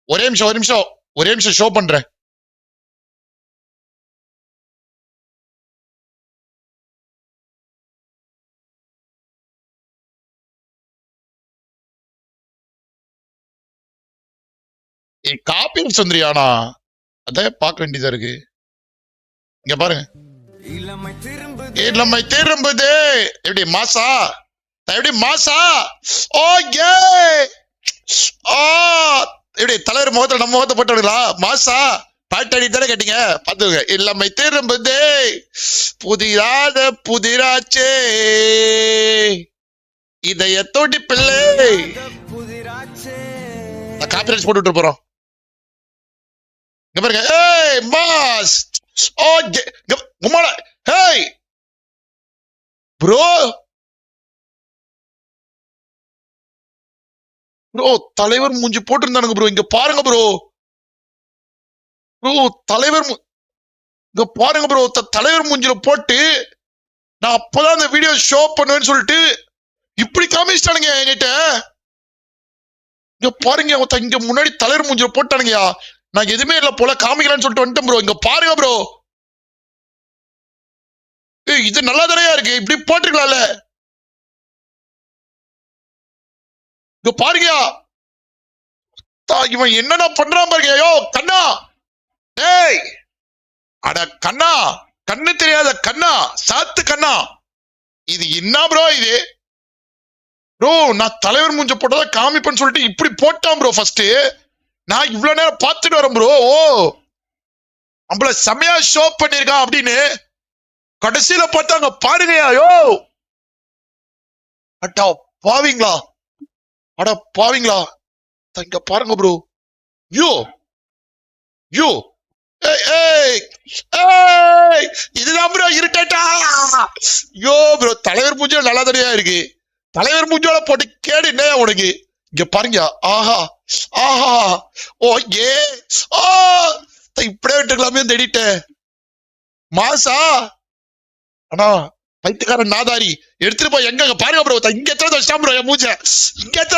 ஒரே நிமிஷம் ஷோ பண்றேன். காப்பி சுந்தரியானா அதான் பார்க்க வேண்டியதா இருக்கு. இங்க பாருங்க. இளமை திரும்புது. எப்படி மாசா எப்படி மாசா? ஓகே. எப்படி தலைவர் முகத்துல நம்ம முகத்தை போட்டுங்களா? மாசா பாட்டடி தானே கேட்டீங்க. பாத்துங்க. இளமை திரும்புது புதிராத புதிராச்சே இதைய தோட்டி பிள்ளை. காப்பிரைட்ஸ் போட்டு விட்டு போறோம். இங்க பாருங்க. ஏய் mass. Okay. Kumara. Hey bro. Bro தலைவர் மூஞ்சி போட்டிருந்தானுங்க ப்ரோ. இங்க பாருங்க ப்ரோ. ப்ரோ தலைவர் இங்க பாருங்க ப்ரோ. தலைவர் மூஞ்சில போட்டு நான் அப்பதான் அந்த வீடியோ ஷோ பண்ணுவேன்னு சொல்லிட்டு இப்படி காமிச்சிட்டானுங்க என்கிட்ட. இங்க பாருங்க. இங்க முன்னாடி தலைவர் மூஞ்சில போட்டானுங்கயா. நான் எதுவுமே இல்ல போல காமிக்கலான்னு சொல்லிட்டு வந்துட்டேன் ப்ரோ. இங்க பாருங்க ப்ரோ. இது நல்லா தானே இருக்கு. இப்படி போட்டுக்கலாம்ல. இங்க பாருங்க. இவன் என்னடா பண்றான் பாருங்க. ஐயோ கண்ணா. டேய் அட கண்ணா. கண்ணு தெரியாத கண்ணா. சாத்து கண்ணா. இது என்ன ப்ரோ இது? ப்ரோ நான் தலைவர் மூஞ்ச போட்டதா காமிப்பேன்னு சொல்லிட்டு இப்படி போட்டான் ப்ரோ. ஃபர்ஸ்ட் நான் இவ்வளவு நேரம் பார்த்துட்டு வரேன் ப்ரோ. ஓ நம்மள செமையா ஷோ பண்ணிருக்கான் அப்படின்னு கடைசியில பார்த்தாங்க பாருங்க. யோ அட்டா பாவீங்களா. அட பாவீங்களா. இங்க பாருங்க ப்ரோ. யோ யோ இதுதான் ப்ரோ இருட்டா. யோ ப்ரோ தலைவர் மூஞ்ச நல்லா தனியா இருக்கு. தலைவர் மூஞ்சோட போட்டு கேடு என்ன உனக்கு? இங்க பாருங்க. ஆஹா ஆஹா. ஓ ஏ ஓ இப்படியே விட்டுக்கலாமே தேடிட்ட மாசா. ஆனா பைத்தியக்காரன் நாதாரி எடுத்துட்டு போய் எங்க பாருங்க ப்ரோ. இங்க எத்தனை வச்சிட்டான் ப்ரோ என் மூஞ்ச. இங்க